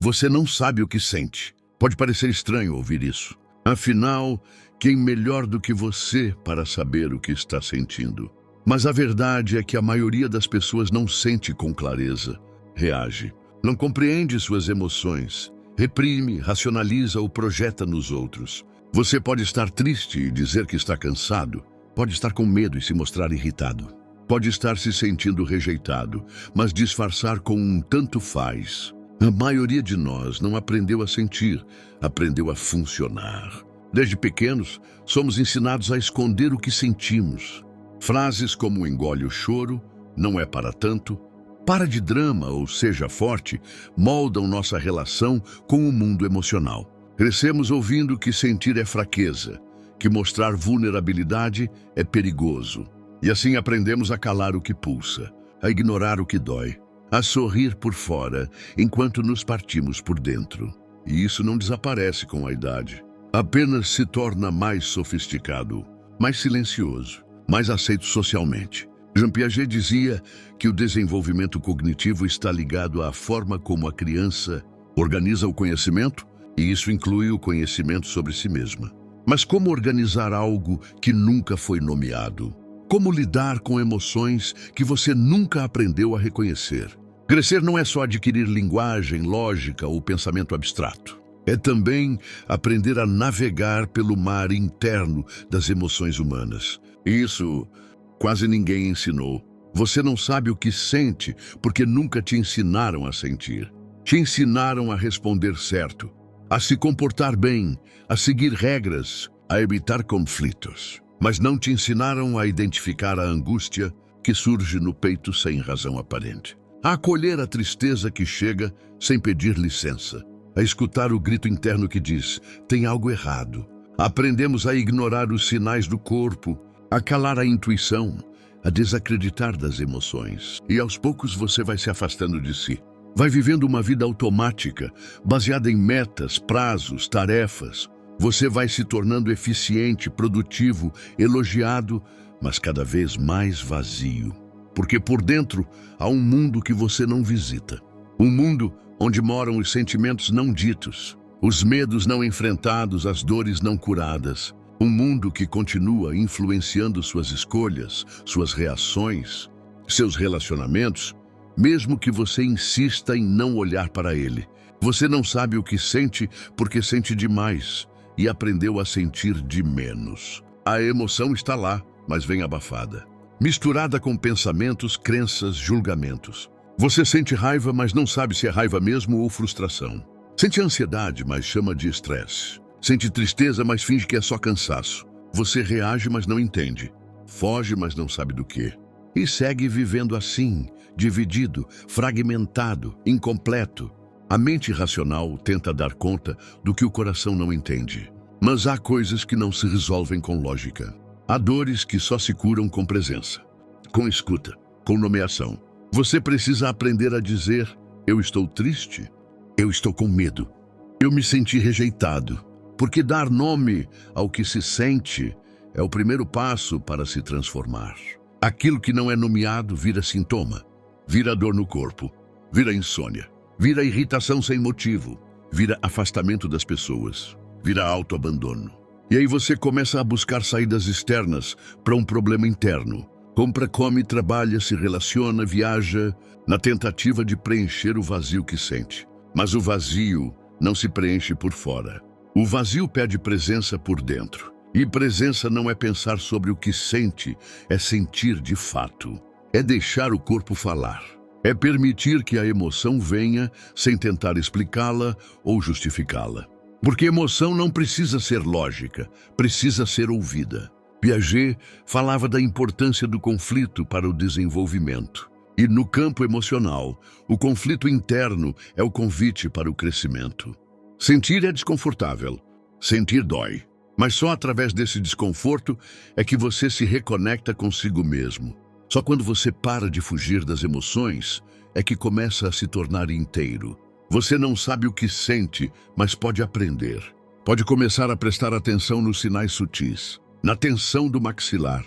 você não sabe o que sente. Pode parecer estranho ouvir isso. Afinal, quem melhor do que você para saber o que está sentindo? Mas a verdade é que a maioria das pessoas não sente com clareza, reage, não compreende suas emoções, reprime, racionaliza ou projeta nos outros. Você pode estar triste e dizer que está cansado, pode estar com medo e se mostrar irritado, pode estar se sentindo rejeitado, mas disfarçar com um tanto faz. A maioria de nós não aprendeu a sentir, aprendeu a funcionar. Desde pequenos, somos ensinados a esconder o que sentimos. Frases como engole o choro, não é para tanto, para de drama ou seja forte, moldam nossa relação com o mundo emocional. Crescemos ouvindo que sentir é fraqueza, que mostrar vulnerabilidade é perigoso. E assim aprendemos a calar o que pulsa, a ignorar o que dói, a sorrir por fora, enquanto nos partimos por dentro. E isso não desaparece com a idade. Apenas se torna mais sofisticado, mais silencioso, mais aceito socialmente. Jean Piaget dizia que o desenvolvimento cognitivo está ligado à forma como a criança organiza o conhecimento, e isso inclui o conhecimento sobre si mesma. Mas como organizar algo que nunca foi nomeado? Como lidar com emoções que você nunca aprendeu a reconhecer? Crescer não é só adquirir linguagem, lógica ou pensamento abstrato. É também aprender a navegar pelo mar interno das emoções humanas. Isso quase ninguém ensinou. Você não sabe o que sente porque nunca te ensinaram a sentir. Te ensinaram a responder certo, a se comportar bem, a seguir regras, a evitar conflitos. Mas não te ensinaram a identificar a angústia que surge no peito sem razão aparente. A acolher a tristeza que chega sem pedir licença. A escutar o grito interno que diz, tem algo errado. Aprendemos a ignorar os sinais do corpo, a calar a intuição, a desacreditar das emoções. E aos poucos você vai se afastando de si. Vai vivendo uma vida automática, baseada em metas, prazos, tarefas. Você vai se tornando eficiente, produtivo, elogiado, mas cada vez mais vazio. Porque por dentro há um mundo que você não visita. Um mundo onde moram os sentimentos não ditos, os medos não enfrentados, as dores não curadas. Um mundo que continua influenciando suas escolhas, suas reações, seus relacionamentos, mesmo que você insista em não olhar para ele. Você não sabe o que sente porque sente demais e aprendeu a sentir de menos. A emoção está lá, mas vem abafada, misturada com pensamentos, crenças, julgamentos. Você sente raiva, mas não sabe se é raiva mesmo ou frustração. Sente ansiedade, mas chama de estresse. Sente tristeza, mas finge que é só cansaço. Você reage, mas não entende. Foge, mas não sabe do quê. E segue vivendo assim, dividido, fragmentado, incompleto. A mente racional tenta dar conta do que o coração não entende. Mas há coisas que não se resolvem com lógica. Há dores que só se curam com presença, com escuta, com nomeação. Você precisa aprender a dizer, eu estou triste, eu estou com medo, eu me senti rejeitado. Porque dar nome ao que se sente é o primeiro passo para se transformar. Aquilo que não é nomeado vira sintoma, vira dor no corpo, vira insônia, vira irritação sem motivo, vira afastamento das pessoas, vira autoabandono. E aí você começa a buscar saídas externas para um problema interno. Compra, come, trabalha, se relaciona, viaja, na tentativa de preencher o vazio que sente. Mas o vazio não se preenche por fora. O vazio pede presença por dentro. E presença não é pensar sobre o que sente, é sentir de fato. É deixar o corpo falar. É permitir que a emoção venha sem tentar explicá-la ou justificá-la. Porque emoção não precisa ser lógica, precisa ser ouvida. Piaget falava da importância do conflito para o desenvolvimento. E no campo emocional, o conflito interno é o convite para o crescimento. Sentir é desconfortável, sentir dói. Mas só através desse desconforto é que você se reconecta consigo mesmo. Só quando você para de fugir das emoções é que começa a se tornar inteiro. Você não sabe o que sente, mas pode aprender. Pode começar a prestar atenção nos sinais sutis, na tensão do maxilar,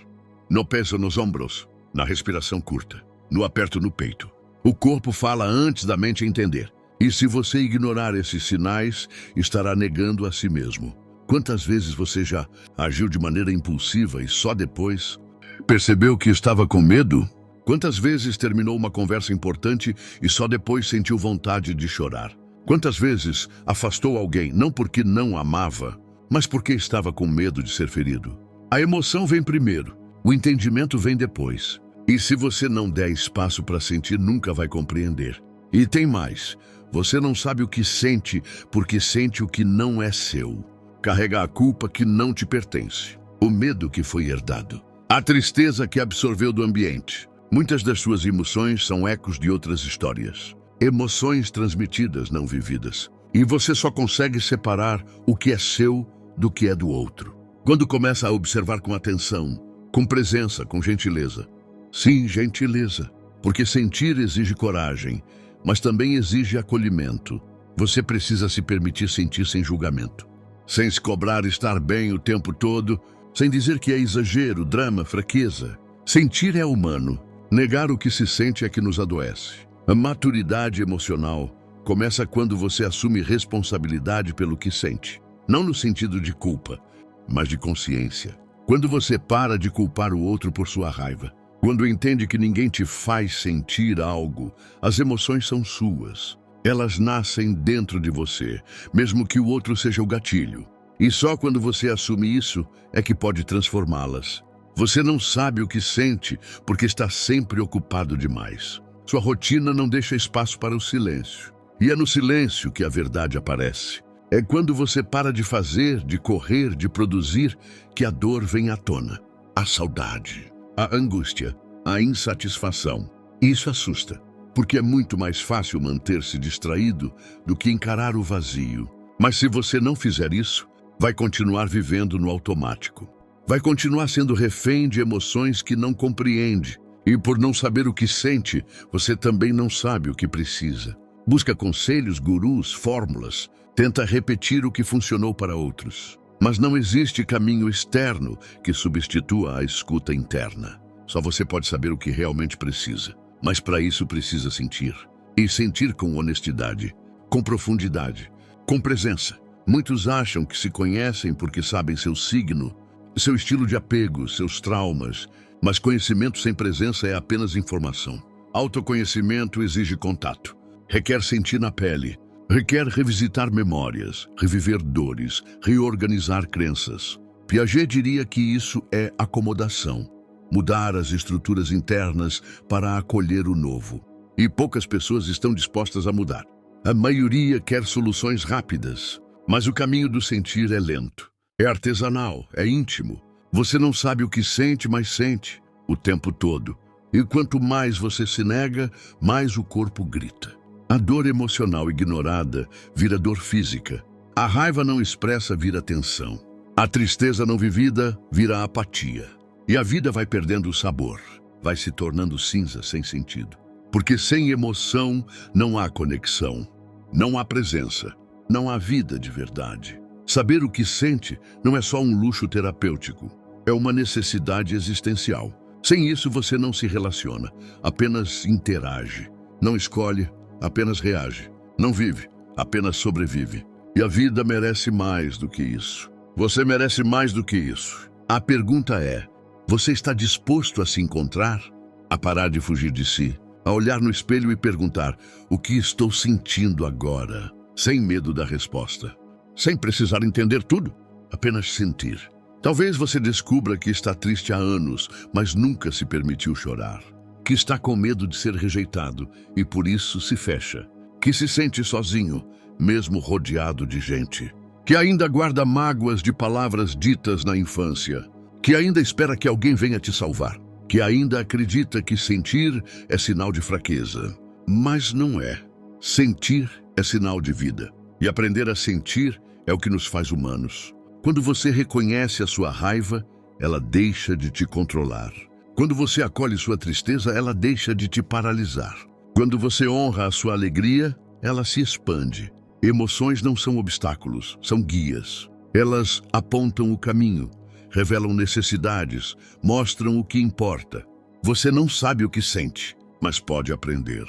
no peso nos ombros, na respiração curta, no aperto no peito. O corpo fala antes da mente entender. E se você ignorar esses sinais, estará negando a si mesmo. Quantas vezes você já agiu de maneira impulsiva e só depois percebeu que estava com medo? Quantas vezes terminou uma conversa importante e só depois sentiu vontade de chorar? Quantas vezes afastou alguém não porque não amava, mas porque estava com medo de ser ferido? A emoção vem primeiro, o entendimento vem depois. E se você não der espaço para sentir, nunca vai compreender. E tem mais, você não sabe o que sente porque sente o que não é seu. Carrega a culpa que não te pertence, o medo que foi herdado, a tristeza que absorveu do ambiente. Muitas das suas emoções são ecos de outras histórias. Emoções transmitidas, não vividas. E você só consegue separar o que é seu do que é do outro quando começa a observar com atenção, com presença, com gentileza. Sim, gentileza, porque sentir exige coragem, mas também exige acolhimento. Você precisa se permitir sentir sem julgamento, sem se cobrar estar bem o tempo todo, sem dizer que é exagero, drama, fraqueza. Sentir é humano. Negar o que se sente é que nos adoece. A maturidade emocional começa quando você assume responsabilidade pelo que sente. Não no sentido de culpa, mas de consciência. Quando você para de culpar o outro por sua raiva. Quando entende que ninguém te faz sentir algo, as emoções são suas. Elas nascem dentro de você, mesmo que o outro seja o gatilho. E só quando você assume isso é que pode transformá-las. Você não sabe o que sente porque está sempre ocupado demais. Sua rotina não deixa espaço para o silêncio. E é no silêncio que a verdade aparece. É quando você para de fazer, de correr, de produzir, que a dor vem à tona. A saudade, a angústia, a insatisfação. Isso assusta, porque é muito mais fácil manter-se distraído do que encarar o vazio. Mas se você não fizer isso, vai continuar vivendo no automático. Vai continuar sendo refém de emoções que não compreende. E por não saber o que sente, você também não sabe o que precisa. Busca conselhos, gurus, fórmulas. Tenta repetir o que funcionou para outros. Mas não existe caminho externo que substitua a escuta interna. Só você pode saber o que realmente precisa. Mas para isso precisa sentir. E sentir com honestidade, com profundidade, com presença. Muitos acham que se conhecem porque sabem seu signo, seu estilo de apego, seus traumas. Mas conhecimento sem presença é apenas informação. Autoconhecimento exige contato. Requer sentir na pele. Requer revisitar memórias, reviver dores, reorganizar crenças. Piaget diria que isso é acomodação. Mudar as estruturas internas para acolher o novo. E poucas pessoas estão dispostas a mudar. A maioria quer soluções rápidas, mas o caminho do sentir é lento. É artesanal, é íntimo. Você não sabe o que sente, mas sente o tempo todo. E quanto mais você se nega, mais o corpo grita. A dor emocional ignorada vira dor física. A raiva não expressa vira tensão. A tristeza não vivida vira apatia. E a vida vai perdendo o sabor, vai se tornando cinza sem sentido. Porque sem emoção não há conexão, não há presença, não há vida de verdade. Saber o que sente não é só um luxo terapêutico, é uma necessidade existencial. Sem isso você não se relaciona, apenas interage. Não escolhe, apenas reage. Não vive, apenas sobrevive. E a vida merece mais do que isso. Você merece mais do que isso. A pergunta é, você está disposto a se encontrar? A parar de fugir de si? A olhar no espelho e perguntar, o que estou sentindo agora? Sem medo da resposta. Sem precisar entender tudo, apenas sentir. Talvez você descubra que está triste há anos, mas nunca se permitiu chorar. Que está com medo de ser rejeitado e por isso se fecha. Que se sente sozinho, mesmo rodeado de gente. Que ainda guarda mágoas de palavras ditas na infância. Que ainda espera que alguém venha te salvar. Que ainda acredita que sentir é sinal de fraqueza. Mas não é. Sentir é sinal de vida. E aprender a sentir é o que nos faz humanos. Quando você reconhece a sua raiva, ela deixa de te controlar. Quando você acolhe sua tristeza, ela deixa de te paralisar. Quando você honra a sua alegria, ela se expande. Emoções não são obstáculos, são guias. Elas apontam o caminho, revelam necessidades, mostram o que importa. Você não sabe o que sente, mas pode aprender.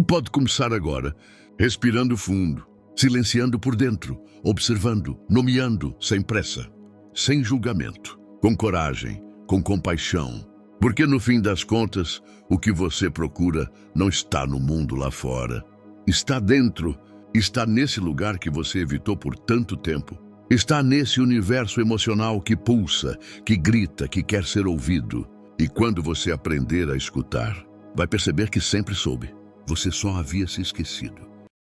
Pode começar agora. respirando fundo, silenciando por dentro, observando, nomeando, sem pressa, sem julgamento, com coragem, com compaixão. Porque no fim das contas, o que você procura não está no mundo lá fora. Está dentro, está nesse lugar que você evitou por tanto tempo. Está nesse universo emocional que pulsa, que grita, que quer ser ouvido. E quando você aprender a escutar, vai perceber que sempre soube. Você só havia se esquecido.